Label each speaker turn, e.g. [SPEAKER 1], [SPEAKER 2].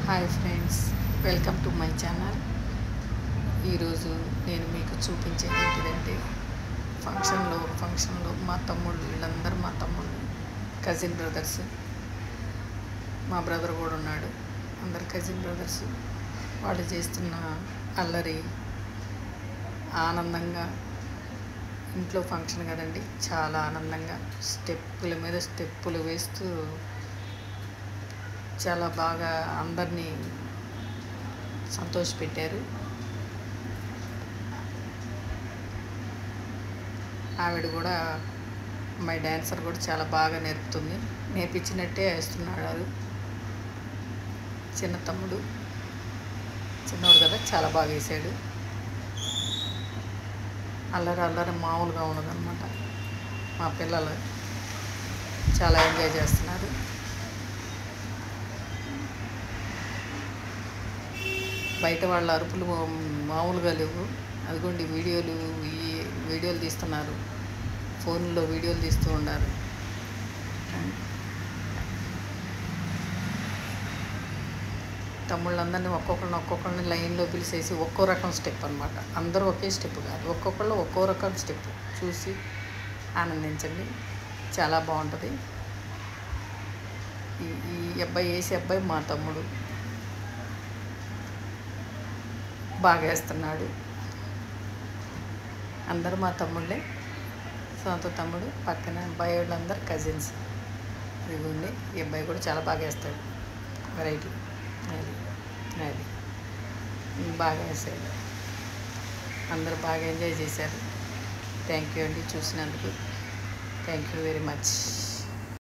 [SPEAKER 1] Hi friends, welcome to my channel. ఈరోజు నేను మీకు చూపించేది ఏంటిదంటే ఫంక్షన్లో మా తమ్ముళ్ళు వీళ్ళందరూ మా తమ్ముళ్ళు కజిన్ బ్రదర్స్, మా బ్రదర్ కూడా ఉన్నాడు. అందరు కజిన్ బ్రదర్స్. వాళ్ళు చేస్తున్న అల్లరి ఆనందంగా, ఇంట్లో ఫంక్షన్ కదండి, చాలా ఆనందంగా స్టెప్పుల మీద స్టెప్పులు వేస్తూ చాలా బాగా అందరినీ సంతోషపెట్టారు. ఆవిడ కూడా, మై డాన్సర్ కూడా చాలా బాగా నేర్పుతుంది. నేర్పించినట్టే వేస్తున్నాడు. చిన్న తమ్ముడు, చిన్నవాడు కదా, చాలా బాగా వేసాడు. అల్లరి మామూలుగా ఉండదన్నమాట. మా పిల్లలు చాలా ఎంజాయ్ చేస్తున్నారు. బయట వాళ్ళ అరుపులు మామూలుగా లేవు. అదిగోండి వీడియోలు తీస్తున్నారు, ఫోన్లో వీడియోలు తీస్తూ ఉన్నారు. తమ్ముళ్ళందరినీ ఒక్కొక్కరిని లైన్లో పిలిచేసి ఒక్కో రకం స్టెప్ అనమాట. అందరూ ఒకే స్టెప్ కాదు, ఒక్కొక్కళ్ళు ఒక్కో రకం స్టెప్ చూసి ఆనందించండి. చాలా బాగుంటుంది. ఈ అబ్బాయి వేసే అబ్బాయి మా తమ్ముడు బాగా వేస్తున్నాడు. అందరూ మా తమ్ముళ్ళే, సొంత తమ్ముడు. పక్కన అబ్బాయి వాళ్ళందరూ కజిన్స్. ఇదిగోండి, ఈ అబ్బాయి కూడా చాలా బాగా వేస్తాడు. వెరైటీ అది బాగా వేసాడు. అందరూ బాగా ఎంజాయ్ చేశారు. థ్యాంక్ యూ అండి, చూసినందుకు. Thank you very much.